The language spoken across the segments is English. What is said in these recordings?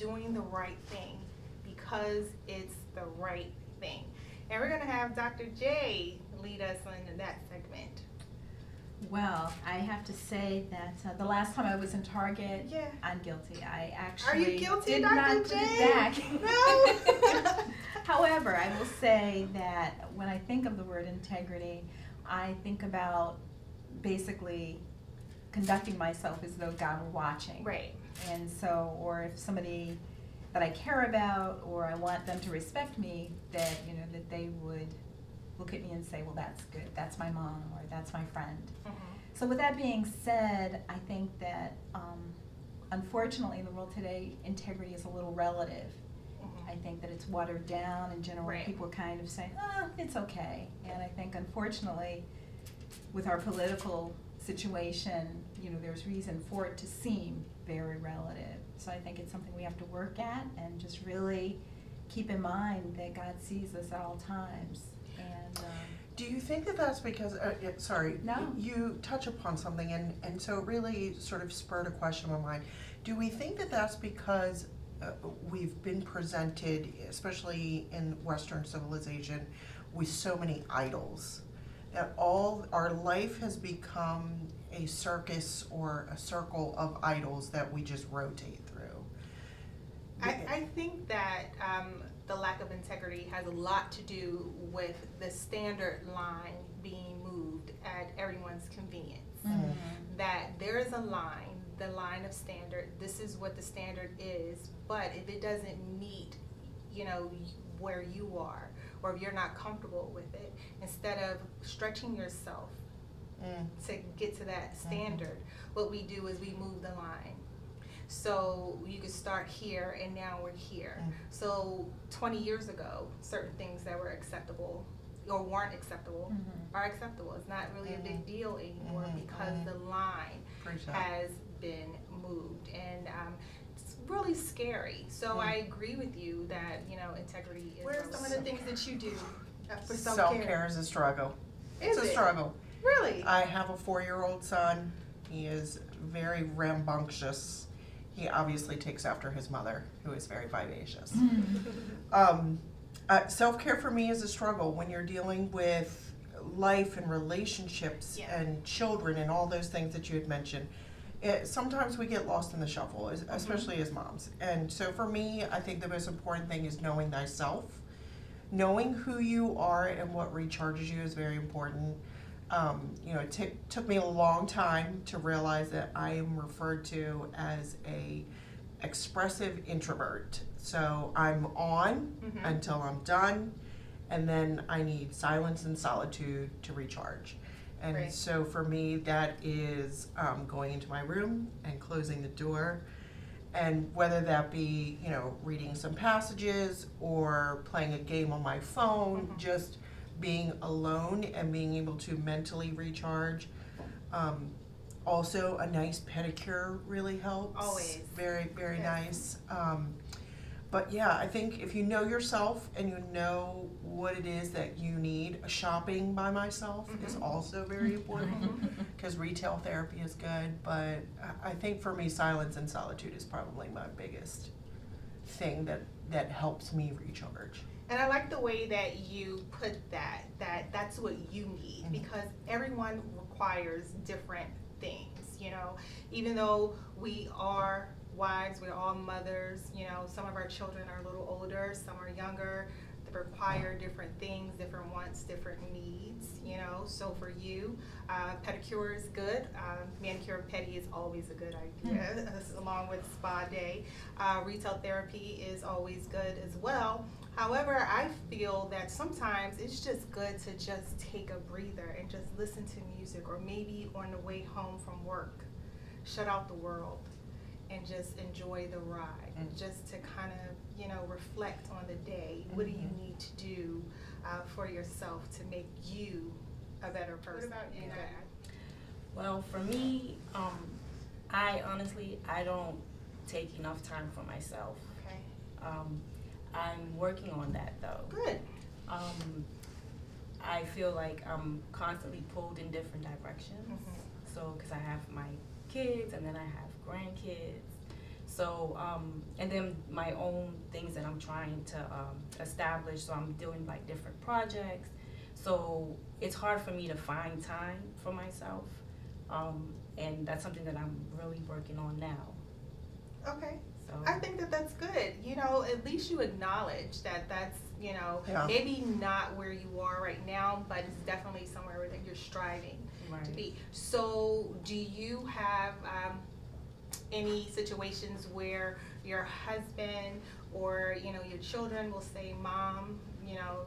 doing the right thing because it's the right thing. And we're going to have Dr. J lead us in that segment. Well, I have to say that the last time I was in Target, Yeah. I'm guilty. I Are actually you guilty, did Dr. not J? put it back. No. However, I will say that when I think of the word integrity, I think about basically conducting myself as though God were watching. Right. And so, or if somebody that I care about or I want them to respect me, that, you know, that they would look at me and say, well, that's good, that's my mom, or that's my friend. Mm-hmm. So with that being said, I think that unfortunately in the world today, integrity is a little relative. Mm-hmm. I think that it's watered down. In general, Right. people kind of say, it's okay. And I think unfortunately, with our political situation, you know, there's reason for it to seem very relative. So I think it's something we have to work at and just really keep in mind that God sees us at all times. And do you think that that's because, sorry, No. you touch upon something and so it really sort of spurred a question in my mind. Do we think that that's because we've been presented, especially in Western civilization, with so many idols? That all our life has become a circus or a circle of idols that we just rotate through. I think that the lack of integrity has a lot to do with the standard line being moved at everyone's convenience. mm-hmm. That there is a line, the line of standard, this is what the standard is, but if it doesn't meet, you know, where you are, or if you're not comfortable with it, instead of stretching yourself to get to that standard, what we do is we move the line. So you could start here and now we're here. So 20 years ago, certain things that were acceptable or weren't acceptable are acceptable. It's not really a big deal anymore because the line has been moved. And it's really scary. So I agree with you that, you know, integrity is. What are some of the things that you do for self-care? Self-care is a struggle. It's a Is it? struggle. Really? I have a 4-year-old son. He is very rambunctious. He obviously takes after his mother, who is very vivacious. Self-care for me is a struggle when you're dealing with life and relationships and children and all those things that you had mentioned. Sometimes we get lost in the shuffle, especially as moms. And so for me, I think the most important thing is knowing thyself. Knowing who you are and what recharges you is very important. You know, it took me a long time to realize that I am referred to as a expressive introvert. So I'm on until I'm done, and then I need silence and solitude to recharge. And so for me, that is going into my room and closing the door. And whether that be, you know, reading some passages or playing a game on my phone, just being alone and being able to mentally recharge. Also, a nice pedicure really helps. Always. Very, very nice. But yeah, I think if you know yourself and you know what it is that you need, shopping by myself is also very important because retail therapy is good. But I think for me, silence and solitude is probably my biggest thing that helps me recharge. And I like the way that you put that's what you need, because everyone requires different things, you know. Even though we are wives, we're all mothers, you know, some of our children are a little older, some are younger, they require different things, different wants, different needs, you know. So for you, pedicure is good, manicure and pedi is always a good idea, along with spa day. Retail therapy is always good as well. However, I feel that sometimes it's just good to just take a breather and just listen to music, or maybe on the way home from work, shut out the world and just enjoy the ride, just to kind of, you know, reflect on the day. What do you need to do for yourself to make you a better person? What about you, Dad? Well, for me, I honestly don't take enough time for myself. Okay. I'm working on that though. Good. I feel like I'm constantly pulled in different directions. So, because I have my kids and then I have grandkids. So, and then my own things that I'm trying to establish. So I'm doing like different projects. So it's hard for me to find time for myself. And that's something that I'm really working on now. Okay. So I think that that's good. You know, at least you acknowledge that that's, you know, Yeah. maybe not where you are right now, but it's definitely somewhere that you're striving to right. be. So do you have any situations where your husband or, you know, your children will say, Mom, you know,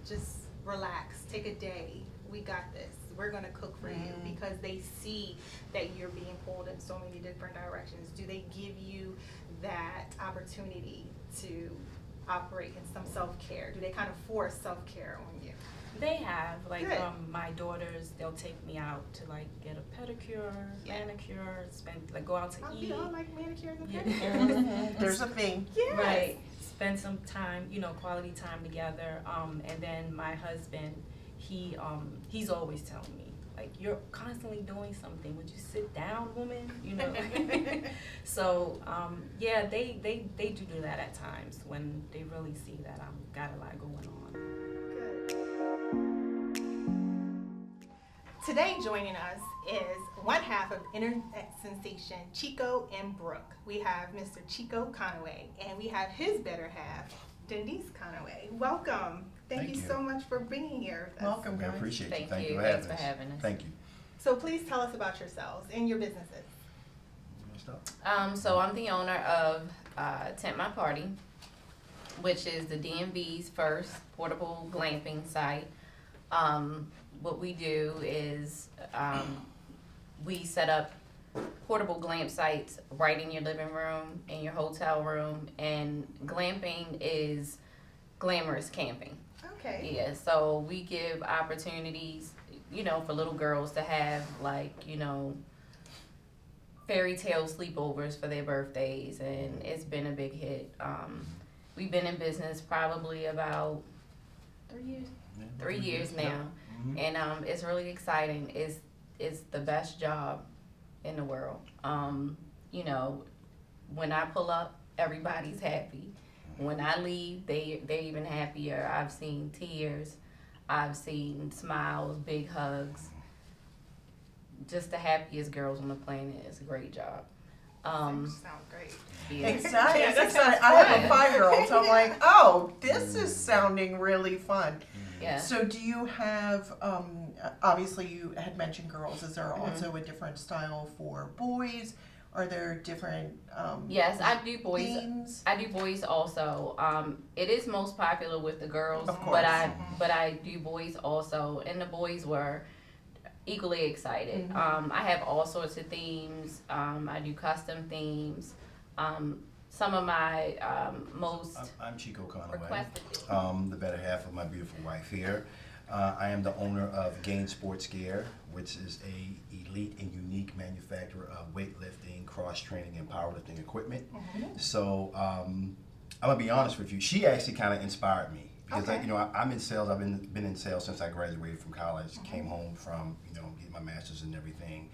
just relax, take a day, we got this, we're gonna cook for you, because they see that you're being pulled in so many different directions? Do they give you that opportunity to operate in some self-care? Do they kind of force self-care on you? They have, like, Good. my daughters, they'll take me out to, like, get a pedicure, Yeah. manicure, go out to eat. You know, like manicures and Yeah. pedicures. There's a thing. Yes. Right, spend some time, you know, quality time together. And then my husband, he's always telling me, like, you're constantly doing something. Would you sit down, woman? You know. So yeah, they do that at times when they really see that I've got a lot going on. Good. Today joining us is one half of internet sensation Chico and Brooke. We have Mr. Chico Conaway, and we have his better half, Denise Conaway. Welcome. Thank you so much for being here with us. Welcome, We guys. appreciate you. Thank Thank you. you for Thanks having for us. having us. Thank you. So please tell us about yourselves and your businesses. You wanna start? So I'm the owner of Tent My Party, which is the DMV's first portable glamping site. What we do is we set up portable glamp sites right in your living room, in your hotel room, and glamping is glamorous camping. Okay. Yeah, so we give opportunities, you know, for little girls to have, like, you know, fairy tale sleepovers for their birthdays, and it's been a big hit. We've been in business probably about 3 years. Yeah, 3 years yeah. now, Mhm. and it's really exciting. It's the best job in the world. You know, when I pull up, everybody's happy. When I leave, they're even happier. I've seen tears, I've seen smiles, big hugs. Just the happiest girls on the planet. It's a great job. Sounds great. Yeah. Exactly. Yeah, It's that exciting. sounds I have fun. a 5-year-old, so I'm like, oh, this is sounding really fun. Yeah. So do you have, obviously you had mentioned girls, is there Mhm. also a different style for boys? Are there different Yes, I do boys. themes? I do boys also. It is most popular with the girls, Of course. but I do boys also, and the boys were equally excited. Mhm. I have all sorts of themes. I do custom themes. Some of my most I'm Chico Conaway, requested. the better half of my beautiful wife here. I am the owner of Gain Sports Gear, which is a elite and unique manufacturer of weightlifting, cross-training, and powerlifting equipment. So I'm gonna be honest with you, she actually kind of inspired me. Because Okay. I'm in sales. I've been in sales since I graduated from college. Came home from getting my master's and everything.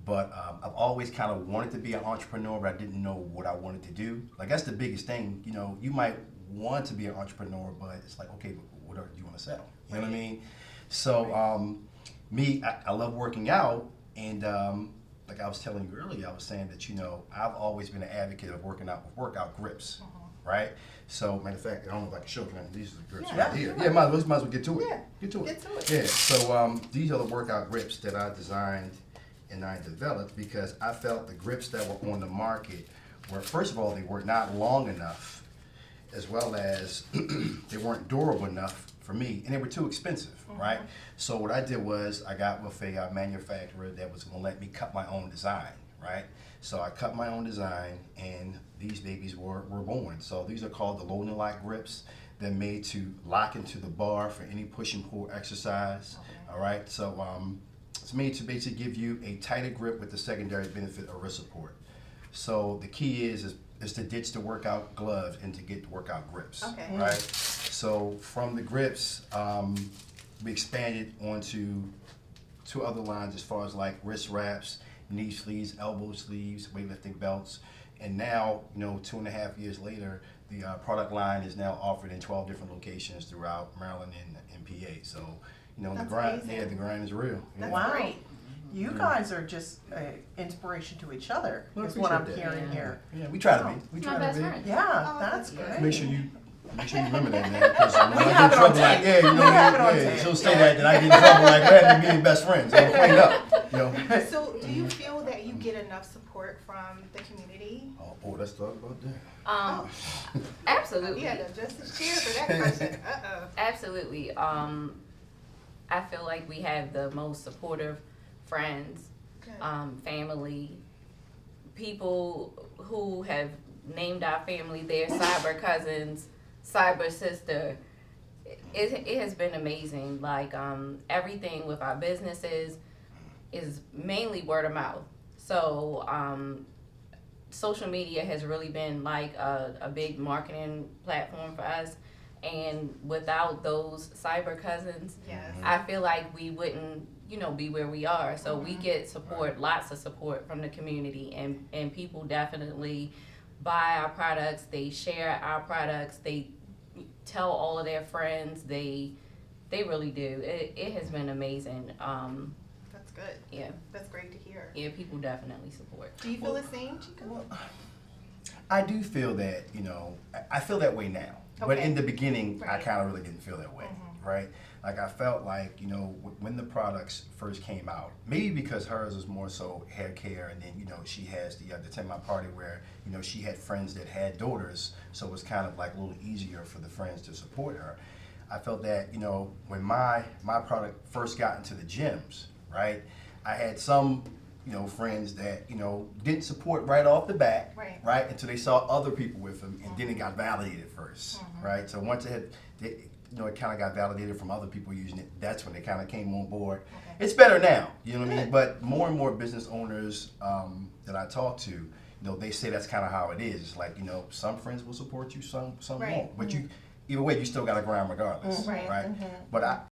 But I've always kind of wanted to be an entrepreneur, but I didn't know what I wanted to do. Like that's the biggest thing. You might want to be an entrepreneur, but it's like, okay, but what do you want to sell? You know what I mean? So I love working out, and like I was telling you earlier, I was saying that I've always been an advocate of working out with workout grips, right? So matter of fact, I don't know if I can show you. These are the grips Yeah. right here. Yeah, might as well get to it. Yeah. Get to it. Get to it. Yeah. So these are the workout grips that I designed and I developed because I felt the grips that were on the market were, first of all, they were not long enough, as well as they weren't durable enough for me, and they were too expensive, right? So what I did was I got with a manufacturer that was going to let me cut my own design, right? So I cut my own design, and these babies were born. So these are called the load and lock grips. They're made to lock into the bar for any push and pull exercise, all right? So it's made to basically give you a tighter grip with the secondary benefit of wrist support. So the key is to ditch the workout gloves and to get the workout grips, Okay. right? So from the grips, we expanded onto 2 other lines as far as like wrist wraps, knee sleeves, elbow sleeves, weightlifting belts, And now, 2.5 years later, the product line is now offered in 12 different locations throughout Maryland and PA. So, the That's grind, amazing. yeah, the grind is real. That's Wow. great. You guys are just inspiration to each other, Well, I is what I'm appreciate that. hearing Yeah. here. Yeah, we try to be. We My try best to be. friend. Yeah, Oh, that's that's great. Make sure you remember that, man. Because when I have get it in on trouble, like, tape. yeah, We have it on yeah, tape. she'll say that, then I get in trouble, like, we're having being best friends. So clean up, So do you feel that you get enough support from the community? Oh, let's talk about that. Absolutely. Yeah, just to cheer for that question. Absolutely. I feel like we have the most supportive friends, Good. family, people who have named our family their cyber cousins, cyber sister. It has been amazing. Like, everything with our businesses is mainly word of mouth. So, social media has really been like a big marketing platform for us. And without those cyber cousins, Yes. I feel like we wouldn't, be where we are. So we get support, lots of support from the community, and people definitely buy our products. They share our products. They tell all of their friends. They really do. It has been amazing. That's good. Yeah, That's great to hear. yeah, people definitely support. Do you feel the same, Chico? Well, I do feel that, I feel that way now. But Okay. in the beginning, I Right. kind of really didn't feel that way, right? Like, I felt like, when the products first came out, maybe because hers was more so hair care, and then, she has the 10 My Party where, she had friends that had daughters, so it was kind of like a little easier for the friends to support her. I felt that, when my product first got into the gyms, right, I had some, friends that, didn't support right off the bat, Right. until they saw other people with them, and then it got validated first, right? So once it kind of got validated from other people using it, that's when they kind of came on board. Okay. It's better now, you know what I mean? Good. But more and more business owners that I talk to, they say that's kind of how it is. It's like, some friends will support you, some Right. won't. But either way, you still got to grind regardless, Right. right? But